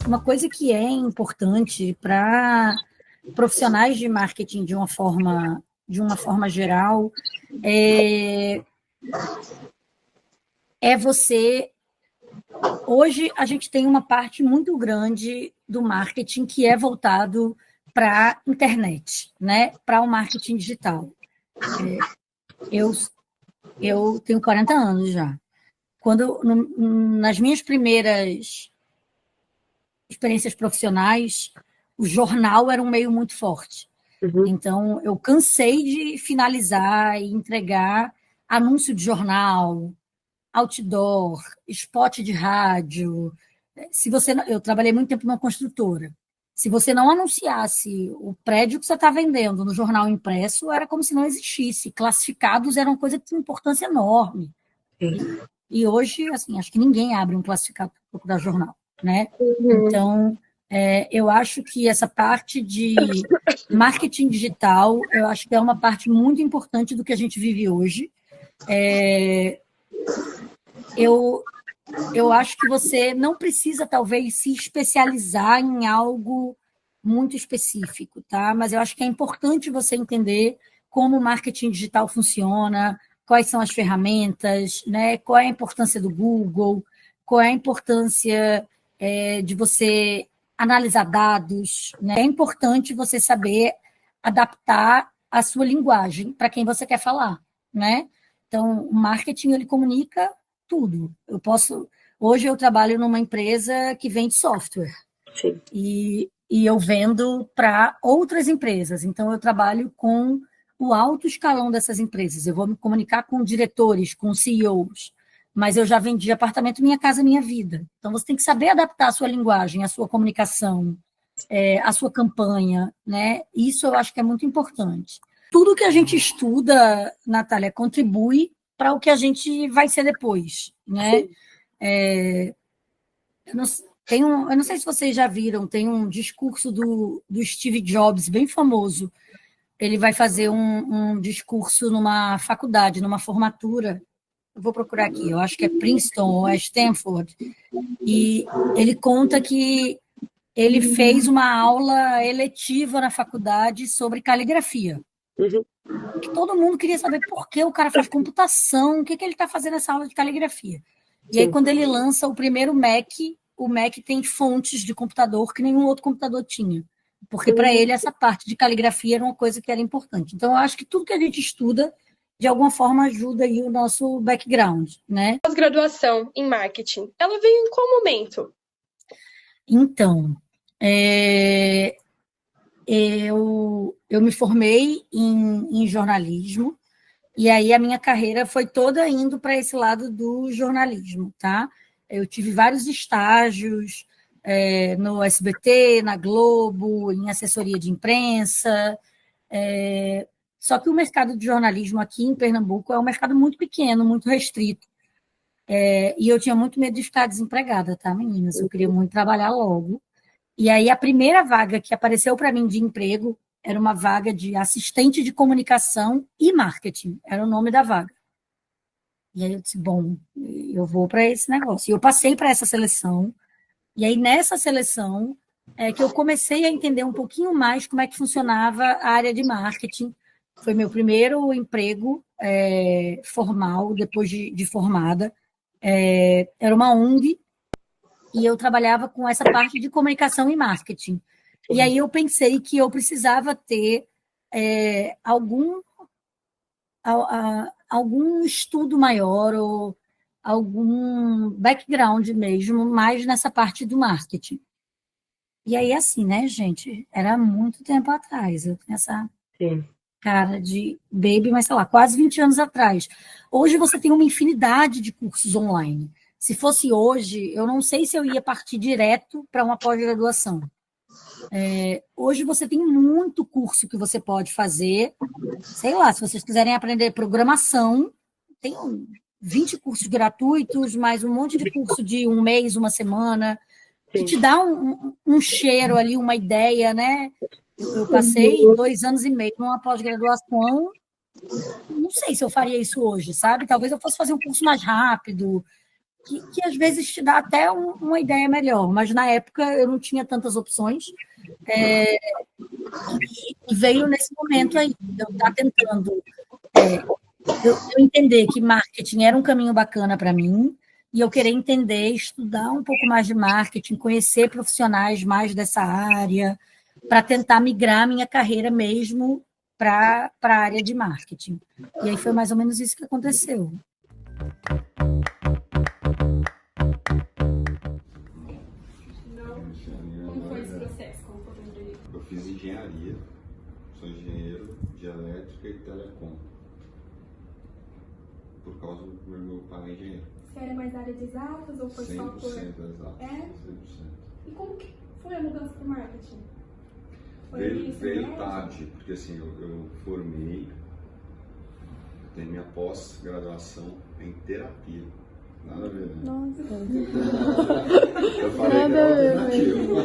Uma coisa que é importante para profissionais de marketing de uma forma geral é você... Hoje a gente tem uma parte muito grande do marketing que é voltado para a internet, né? Para o marketing digital. Eu tenho 40 anos já. Nas minhas primeiras experiências profissionais, o jornal era um meio muito forte. Uhum. Então, eu cansei de finalizar e entregar anúncio de jornal, outdoor, spot de rádio. Eu trabalhei muito tempo numa construtora. Se você não anunciasse o prédio que você está vendendo no jornal impresso, era como se não existisse. Classificados eram uma coisa de importância enorme. E hoje, assim, acho que ninguém abre um classificado para procurar jornal, né? Então, eu acho que essa parte de marketing digital, eu acho que é uma parte muito importante do que a gente vive hoje. Eu acho que você não precisa, talvez, se especializar em algo muito específico, tá? Mas eu acho que é importante você entender como o marketing digital funciona, quais são as ferramentas, né? Qual é a importância do Google, qual é a importância de você analisar dados, né? É importante você saber adaptar a sua linguagem para quem você quer falar, né? Então, o marketing, ele comunica tudo. Hoje eu trabalho numa empresa que vende software. Sim. E eu vendo para outras empresas. Então, eu trabalho com o alto escalão dessas empresas. Eu vou me comunicar com diretores, com CEOs, mas eu já vendi apartamento Minha Casa Minha Vida. Então, você tem que saber adaptar a sua linguagem, a sua comunicação, a sua campanha, né? Isso eu acho que é muito importante. Tudo que a gente estuda, Natália, contribui para o que a gente vai ser depois, né? Eu não sei se vocês já viram, tem um discurso do Steve Jobs, bem famoso. Ele vai fazer um discurso numa faculdade, numa formatura. Eu vou procurar aqui, eu acho que é Princeton ou é Stanford. E ele conta que ele fez uma aula eletiva na faculdade sobre caligrafia. Uhum. Que todo mundo queria saber por que o cara faz computação, o que ele está fazendo nessa aula de caligrafia. E aí, quando ele lança o primeiro Mac, o Mac tem fontes de computador que nenhum outro computador tinha. Porque, para ele, essa parte de caligrafia era uma coisa que era importante. Então, eu acho que tudo que a gente estuda, de alguma forma, ajuda aí o nosso background, né? Pós-graduação em marketing, ela veio em qual momento? Então, eu me formei em jornalismo, e aí a minha carreira foi toda indo para esse lado do jornalismo, tá? Eu tive vários estágios no SBT, na Globo, em assessoria de imprensa. Só que o mercado de jornalismo aqui em Pernambuco é um mercado muito pequeno, muito restrito. E eu tinha muito medo de ficar desempregada, tá, meninas? Eu queria muito trabalhar logo. E aí a primeira vaga que apareceu para mim de emprego era uma vaga de assistente de comunicação e marketing, era o nome da vaga. E aí eu disse, bom, eu vou para esse negócio. E eu passei para essa seleção, e aí nessa seleção é que eu comecei a entender um pouquinho mais como é que funcionava a área de marketing. Foi meu primeiro emprego formal, depois de formada. Era uma ONG, e eu trabalhava com essa parte de comunicação e marketing. E aí eu pensei que eu precisava ter algum estudo maior ou algum background mesmo, mais nessa parte do marketing. E aí, assim, né, gente? Era muito tempo atrás. Eu tenho essa cara de baby, mas sei lá, quase 20 anos atrás. Hoje você tem uma infinidade de cursos online. Se fosse hoje, eu não sei se eu ia partir direto para uma pós-graduação. Hoje você tem muito curso que você pode fazer. Sei lá, se vocês quiserem aprender programação, tem 20 cursos gratuitos, mais um monte de curso de um mês, uma semana, que te dá um cheiro ali, uma ideia, né? Eu passei 2 anos e meio numa pós-graduação Não sei se eu faria isso hoje, sabe? Talvez eu fosse fazer um curso mais rápido, que às vezes te dá até uma ideia melhor, mas na época eu não tinha tantas opções, e veio nesse momento aí, eu estar tentando eu entender que marketing era um caminho bacana para mim, e eu querer entender, estudar um pouco mais de marketing, conhecer profissionais mais dessa área, para tentar migrar minha carreira mesmo para a área de marketing. E aí foi mais ou menos isso que aconteceu. Como foi esse processo? Como foi o empreendedorismo? Eu fiz engenharia, sou engenheiro de elétrica e telecom, por causa do meu pai é engenheiro. Você era mais da área de exatas ou foi só por... 100% exato. É? 100%. E como que foi a mudança para o marketing? Veio tarde, porque assim, eu formei, tenho minha pós-graduação em terapia. Nada a ver, né? Nossa. Eu falei que era alternativo.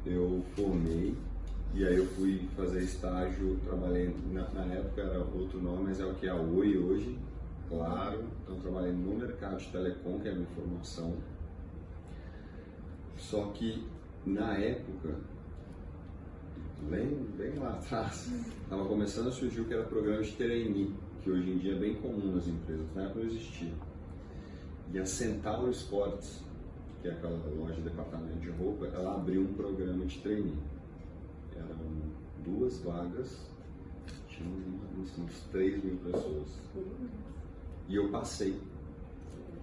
Eu formei e aí eu fui fazer estágio, trabalhei, na época era outro nome, mas é o que é a Oi hoje, claro. Então trabalhei no mercado de telecom, que é a minha formação. Só que na época, bem lá atrás, estava começando a surgir o que era programa de trainee, que hoje em dia é bem comum nas empresas, na época não existia. E a Centauro Sports, que é aquela loja de departamento de roupa, ela abriu um programa de trainee. Eram 2 vagas, tinha uns 3 mil pessoas. E eu passei.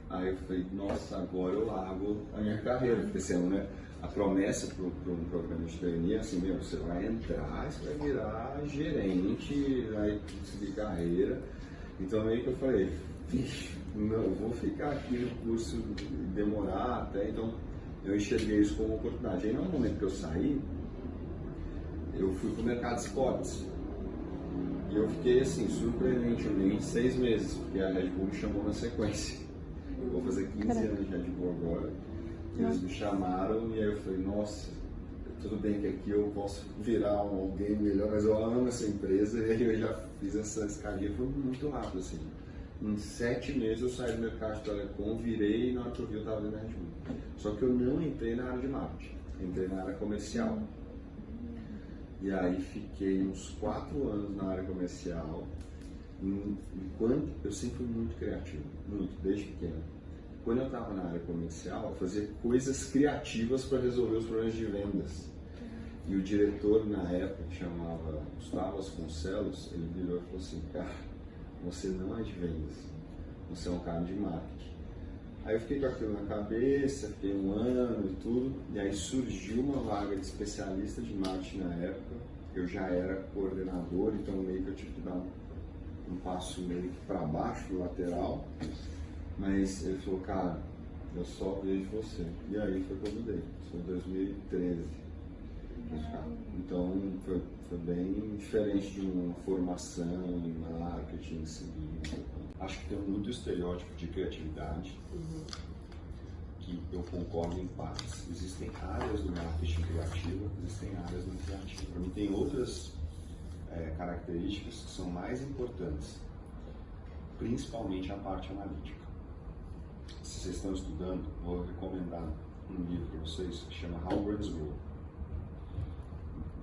Aí eu falei, nossa, agora eu largo a minha carreira, porque assim, né? A promessa para um programa de trainee é assim, você vai entrar, você vai virar gerente, vai seguir carreira. Então meio que eu falei, vixe, não, vou ficar aqui no curso, demorar até, então eu enxerguei isso como uma oportunidade. Aí no momento que eu saí, eu fui para o mercado de esportes. E eu fiquei assim, surpreendentemente, 6 meses, porque a Red Bull me chamou na sequência. Eu vou fazer 15 anos de Red Bull agora. Eles me chamaram e aí eu falei, nossa, tudo bem que aqui eu posso virar alguém melhor, mas eu amo essa empresa e aí eu já fiz essa escadinha, foi muito rápido assim. Em 7 meses eu saí do mercado de telecom, virei e na hora que eu vi eu estava dentro da Red Bull. Só que eu não entrei na área de marketing, entrei na área comercial. E aí fiquei uns 4 anos na área comercial, enquanto eu sempre fui muito criativo, muito, desde pequeno. Quando eu estava na área comercial, eu fazia coisas criativas para resolver os problemas de vendas. E o diretor, na época, que chamava Gustavo Vasconcelos, ele virou e falou assim, cara, você não é de vendas, você é um cara de marketing. Aí eu fiquei com aquilo na cabeça, fiquei 1 ano e tudo, e aí surgiu uma vaga de especialista de marketing na época. Eu já era coordenador, então meio que eu tive que dar um passo meio que para baixo, lateral. Mas ele falou, cara, eu só vejo você. E aí foi que eu mudei, isso foi em 2013. Então foi bem diferente de uma formação em marketing, seguindo. Acho que tem muito estereótipo de criatividade, que eu concordo em partes. Existem áreas do marketing criativo, existem áreas não criativas. Para mim tem outras características que são mais importantes, principalmente a parte analítica. Se vocês estão estudando, vou recomendar um livro para vocês que chama How Brands Grow.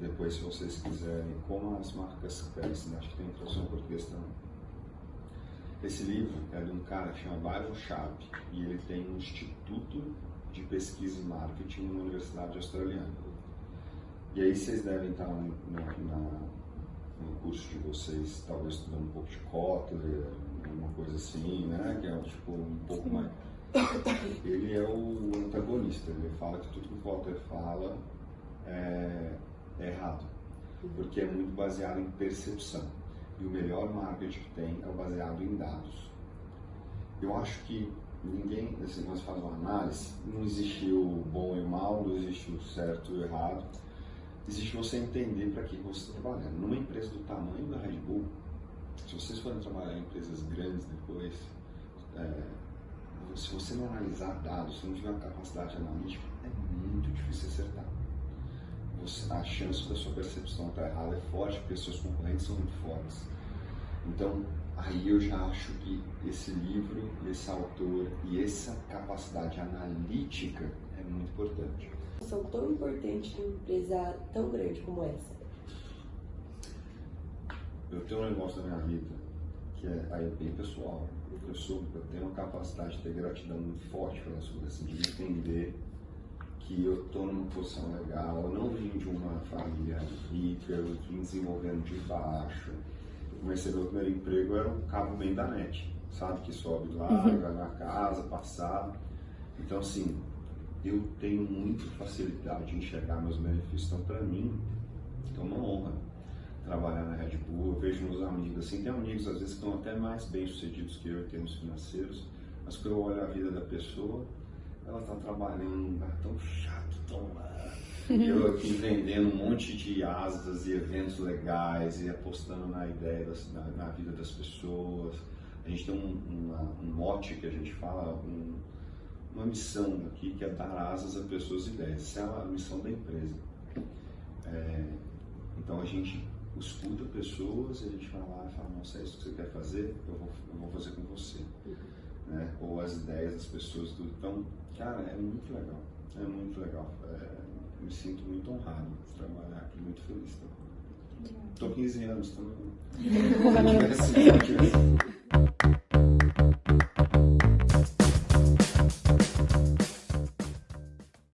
Depois, se vocês quiserem, como as marcas crescem, acho que tem tradução em português também. Esse livro é de um cara que chama Byron Sharp e ele tem um instituto de pesquisa em marketing numa universidade australiana. E aí vocês devem estar no curso de vocês, talvez estudando um pouco de Kotler, uma coisa assim, né? Que é tipo um pouco mais. Ele é o antagonista, ele fala que tudo que o Kotler fala é errado, porque é muito baseado em percepção. E o melhor marketing que tem é o baseado em dados. Eu acho que ninguém, assim, quando faz uma análise, não existe o bom e o mal, não existe o certo e o errado. Existe você entender para que você está trabalhando. Numa empresa do tamanho da Red Bull, se vocês forem trabalhar em empresas grandes depois, se você não analisar dados, se não tiver uma capacidade analítica, é muito difícil acertar. a chance da sua percepção estar errada é forte, porque seus concorrentes são muito fortes. Então, aí eu já acho que esse livro, esse autor e essa capacidade analítica é muito importante. São tão importante em uma empresa tão grande como essa? Eu tenho um negócio na minha vida que é bem pessoal. Eu tenho uma capacidade de ter gratidão muito forte pelas coisas, assim, de entender que eu estou numa posição legal, eu não vim de uma família rica, eu vim desenvolvendo de baixo. Eu comecei meu primeiro emprego, era um cabo bem da net, sabe? Que sobe lá, vai na casa, passar. Então, assim, eu tenho muita facilidade em enxergar meus benefícios. Então, para mim, é uma honra trabalhar na Red Bull. Eu vejo meus amigos, assim, tem amigos às vezes que estão até mais bem sucedidos que eu em termos financeiros, mas quando eu olho a vida da pessoa, ela está trabalhando num lugar tão chato, tão e eu aqui vendendo um monte de asas e eventos legais e apostando na ideia, na vida das pessoas. A gente tem um mote que a gente fala, uma missão aqui, que é dar asas a pessoas e ideias. Essa é a missão da empresa. Então a gente escuta pessoas e a gente vai lá e fala, nossa, é isso que você quer fazer? Eu vou fazer com você. Né? Ou as ideias das pessoas. Então, cara, é muito legal. É muito legal. Me sinto muito honrado de trabalhar aqui, muito feliz. Estou 15 anos também.